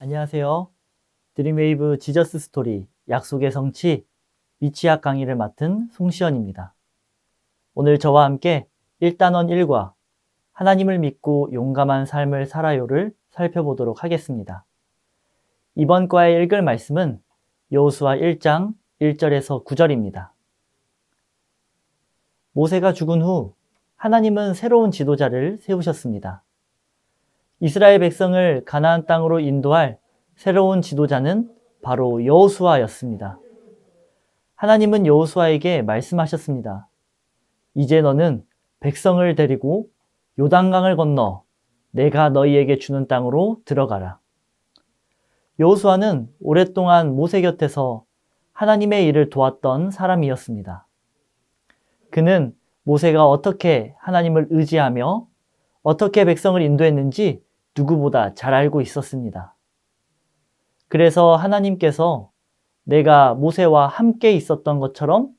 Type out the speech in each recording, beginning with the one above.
안녕하세요. 드림웨이브 지저스 스토리 약속의 성취 위치학 강의를 맡은 송시현입니다. 오늘 저와 함께 1단원 1과 하나님을 믿고 용감한 삶을 살아요를 살펴보도록 하겠습니다. 이번 과에 읽을 말씀은 여호수아 1장 1절에서 9절입니다. 모세가 죽은 후 하나님은 새로운 지도자를 세우셨습니다. 이스라엘 백성을 가나안 땅으로 인도할 새로운 지도자는 바로 여호수아였습니다. 하나님은 여호수아에게 말씀하셨습니다. 이제 너는 백성을 데리고 요단강을 건너 내가 너희에게 주는 땅으로 들어가라. 여호수아는 오랫동안 모세 곁에서 하나님의 일을 도왔던 사람이었습니다. 그는 모세가 어떻게 하나님을 의지하며 어떻게 백성을 인도했는지 누구보다 잘 알고 있었습니다. 그래서 하나님께서 내가 모세와 함께 있었던 것처럼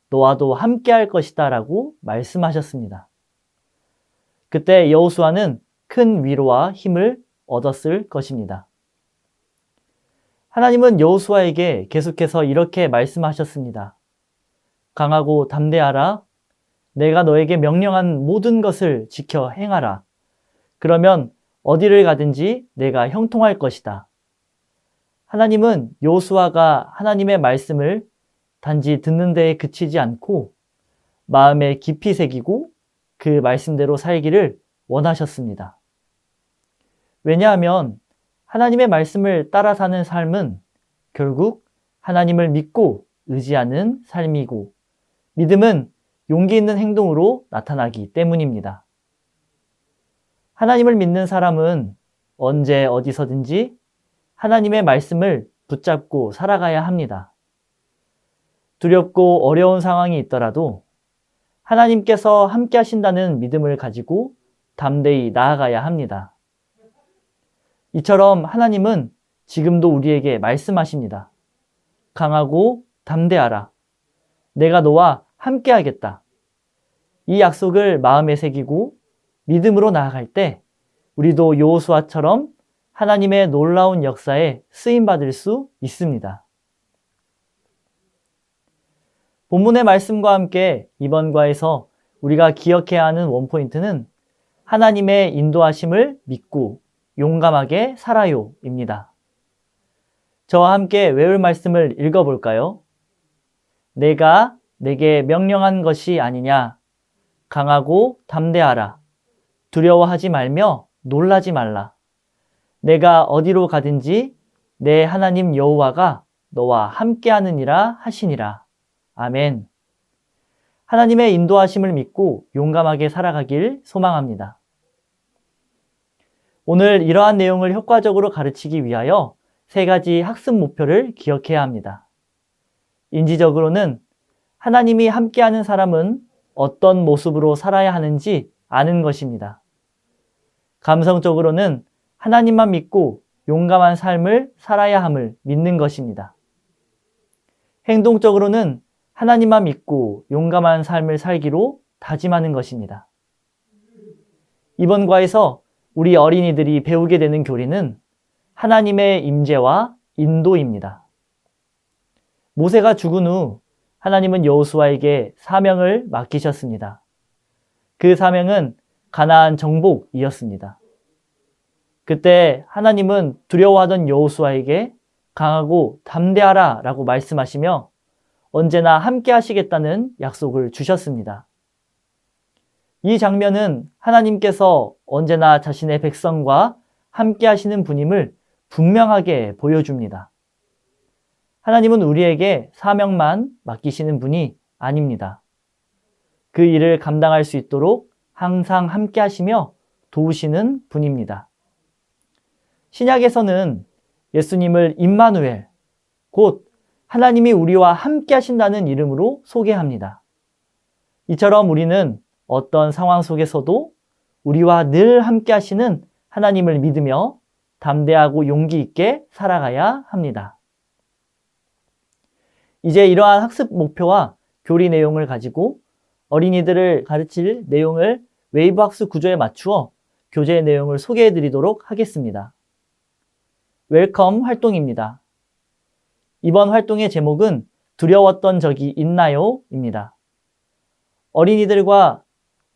너와도 함께 할 것이다 라고 말씀하셨습니다. 그때 여호수아는 큰 위로와 힘을 얻었을 것입니다. 하나님은 여호수아에게 계속해서 이렇게 말씀하셨습니다. 강하고 담대하라. 내가 너에게 명령한 모든 것을 지켜 행하라. 그러면 어디를 가든지 내가 형통할 것이다. 하나님은 여호수아가 하나님의 말씀을 단지 듣는 데에 그치지 않고 마음에 깊이 새기고 그 말씀대로 살기를 원하셨습니다. 왜냐하면 하나님의 말씀을 따라 사는 삶은 결국 하나님을 믿고 의지하는 삶이고 믿음은 용기 있는 행동으로 나타나기 때문입니다. 하나님을 믿는 사람은 언제 어디서든지 하나님의 말씀을 붙잡고 살아가야 합니다. 두렵고 어려운 상황이 있더라도 하나님께서 함께 하신다는 믿음을 가지고 담대히 나아가야 합니다. 이처럼 하나님은 지금도 우리에게 말씀하십니다. 강하고 담대하라. 내가 너와 함께 하겠다. 이 약속을 마음에 새기고 믿음으로 나아갈 때 우리도 여호수아처럼 하나님의 놀라운 역사에 쓰임받을 수 있습니다. 본문의 말씀과 함께 이번 과에서 우리가 기억해야 하는 원포인트는 하나님의 인도하심을 믿고 용감하게 살아요입니다. 저와 함께 외울 말씀을 읽어볼까요? 내가 내게 명령한 것이 아니냐. 강하고 담대하라. 두려워하지 말며 놀라지 말라. 내가 어디로 가든지 내 하나님 여호와가 너와 함께하느니라 하시니라. 아멘. 하나님의 인도하심을 믿고 용감하게 살아가길 소망합니다. 오늘 이러한 내용을 효과적으로 가르치기 위하여 3가지 학습 목표를 기억해야 합니다. 인지적으로는 하나님이 함께하는 사람은 어떤 모습으로 살아야 하는지 아는 것입니다. 감성적으로는 하나님만 믿고 용감한 삶을 살아야 함을 믿는 것입니다. 행동적으로는 하나님만 믿고 용감한 삶을 살기로 다짐하는 것입니다. 이번 과에서 우리 어린이들이 배우게 되는 교리는 하나님의 임재와 인도입니다. 모세가 죽은 후 하나님은 여호수아에게 사명을 맡기셨습니다. 그 사명은 가나안 정복이었습니다. 그때 하나님은 두려워하던 여호수아에게 강하고 담대하라 라고 말씀하시며 언제나 함께 하시겠다는 약속을 주셨습니다. 이 장면은 하나님께서 언제나 자신의 백성과 함께 하시는 분임을 분명하게 보여줍니다. 하나님은 우리에게 사명만 맡기시는 분이 아닙니다. 그 일을 감당할 수 있도록 항상 함께 하시며 도우시는 분입니다. 신약에서는 예수님을 임마누엘, 곧 하나님이 우리와 함께 하신다는 이름으로 소개합니다. 이처럼 우리는 어떤 상황 속에서도 우리와 늘 함께 하시는 하나님을 믿으며 담대하고 용기 있게 살아가야 합니다. 이제 이러한 학습 목표와 교리 내용을 가지고 어린이들을 가르칠 내용을 웨이브 학습 구조에 맞추어 교재 내용을 소개해 드리도록 하겠습니다. 웰컴 활동입니다. 이번 활동의 제목은 두려웠던 적이 있나요? 입니다. 어린이들과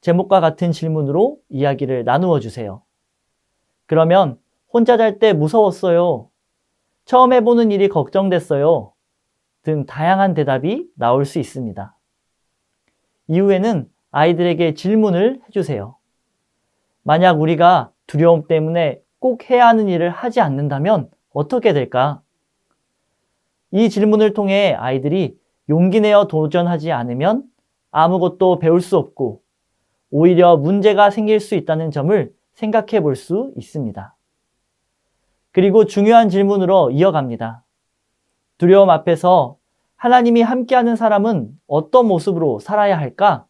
제목과 같은 질문으로 이야기를 나누어 주세요. 그러면 혼자 잘 때 무서웠어요. 처음 해보는 일이 걱정됐어요. 등 다양한 대답이 나올 수 있습니다. 이후에는 아이들에게 질문을 해주세요. 만약 우리가 두려움 때문에 꼭 해야 하는 일을 하지 않는다면 어떻게 될까? 이 질문을 통해 아이들이 용기 내어 도전하지 않으면 아무것도 배울 수 없고 오히려 문제가 생길 수 있다는 점을 생각해 볼 수 있습니다. 그리고 중요한 질문으로 이어갑니다. 두려움 앞에서 하나님이 함께하는 사람은 어떤 모습으로 살아야 할까?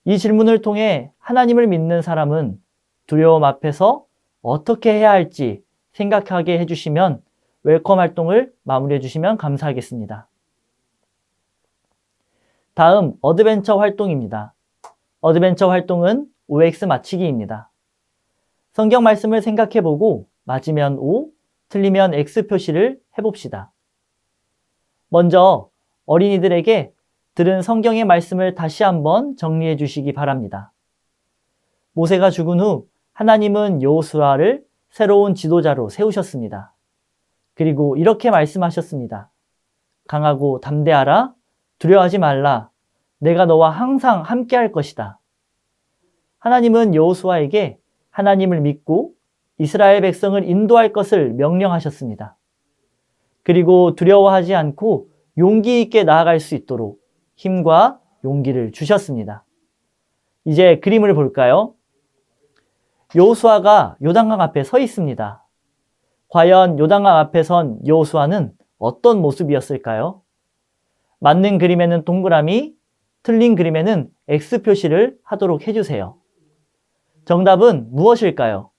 이 질문을 통해 하나님을 믿는 사람은 두려움 앞에서 어떻게 해야 할지 생각하게 해주시면 웰컴 활동을 마무리해 주시면 감사하겠습니다. 다음 어드벤처 활동입니다. 어드벤처 활동은 OX 맞히기입니다. 성경 말씀을 생각해보고 맞으면 O, 틀리면 X 표시를 해봅시다. 먼저 어린이들에게 들은 성경의 말씀을 다시 한번 정리해 주시기 바랍니다. 모세가 죽은 후 하나님은 여호수아를 새로운 지도자로 세우셨습니다. 그리고 이렇게 말씀하셨습니다. 강하고 담대하라, 두려워하지 말라, 내가 너와 항상 함께할 것이다. 하나님은 여호수아에게 하나님을 믿고 이스라엘 백성을 인도할 것을 명령하셨습니다. 그리고 두려워하지 않고 용기 있게 나아갈 수 있도록 힘과 용기를 주셨습니다. 이제 그림을 볼까요? 여호수아가 요단강 앞에 서 있습니다. 과연 요단강 앞에 선 여호수아는 어떤 모습이었을까요? 맞는 그림에는 동그라미, 틀린 그림에는 X 표시를 하도록 해주세요. 정답은 무엇일까요?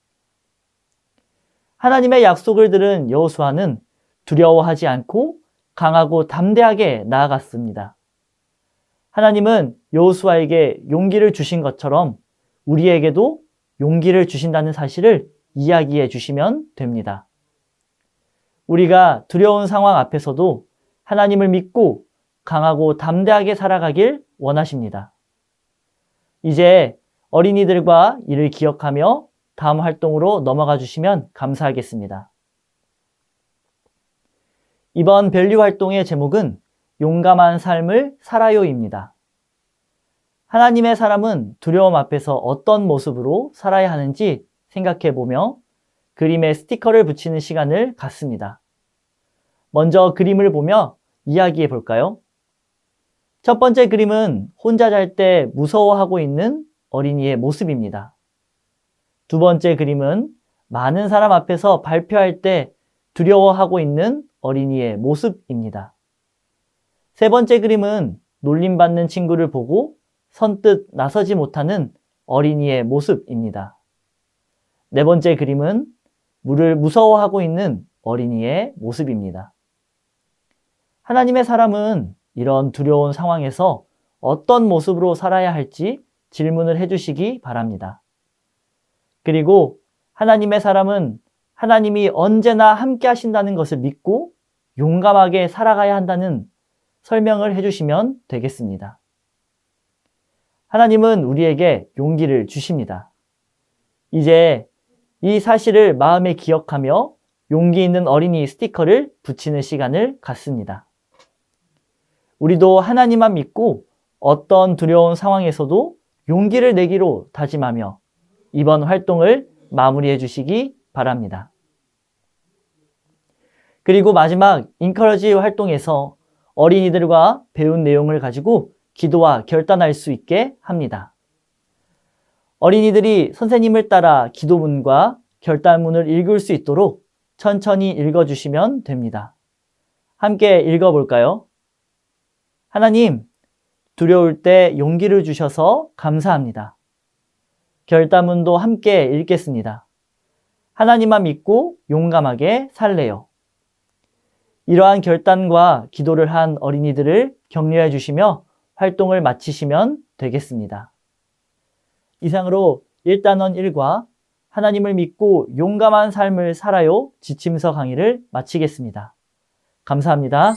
하나님의 약속을 들은 여호수아는 두려워하지 않고 강하고 담대하게 나아갔습니다. 하나님은 여호수아에게 용기를 주신 것처럼 우리에게도 용기를 주신다는 사실을 이야기해 주시면 됩니다. 우리가 두려운 상황 앞에서도 하나님을 믿고 강하고 담대하게 살아가길 원하십니다. 이제 어린이들과 이를 기억하며 다음 활동으로 넘어가 주시면 감사하겠습니다. 이번 밸류 활동의 제목은 용감한 삶을 살아요입니다. 하나님의 사람은 두려움 앞에서 어떤 모습으로 살아야 하는지 생각해 보며 그림에 스티커를 붙이는 시간을 갖습니다. 먼저 그림을 보며 이야기해 볼까요? 첫 번째 그림은 혼자 잘 때 무서워하고 있는 어린이의 모습입니다. 두 번째 그림은 많은 사람 앞에서 발표할 때 두려워하고 있는 어린이의 모습입니다. 세 번째 그림은 놀림받는 친구를 보고 선뜻 나서지 못하는 어린이의 모습입니다. 네 번째 그림은 물을 무서워하고 있는 어린이의 모습입니다. 하나님의 사람은 이런 두려운 상황에서 어떤 모습으로 살아야 할지 질문을 해주시기 바랍니다. 그리고 하나님의 사람은 하나님이 언제나 함께 하신다는 것을 믿고 용감하게 살아가야 한다는 설명을 해주시면 되겠습니다. 하나님은 우리에게 용기를 주십니다. 이제 이 사실을 마음에 기억하며 용기 있는 어린이 스티커를 붙이는 시간을 갖습니다. 우리도 하나님만 믿고 어떤 두려운 상황에서도 용기를 내기로 다짐하며 이번 활동을 마무리해 주시기 바랍니다. 그리고 마지막 인커러지 활동에서 어린이들과 배운 내용을 가지고 기도와 결단할 수 있게 합니다. 어린이들이 선생님을 따라 기도문과 결단문을 읽을 수 있도록 천천히 읽어주시면 됩니다. 함께 읽어볼까요? 하나님, 두려울 때 용기를 주셔서 감사합니다. 결단문도 함께 읽겠습니다. 하나님만 믿고 용감하게 살래요. 이러한 결단과 기도를 한 어린이들을 격려해 주시며 활동을 마치시면 되겠습니다. 이상으로 1단원 1과 하나님을 믿고 용감한 삶을 살아요. 지침서 강의를 마치겠습니다. 감사합니다.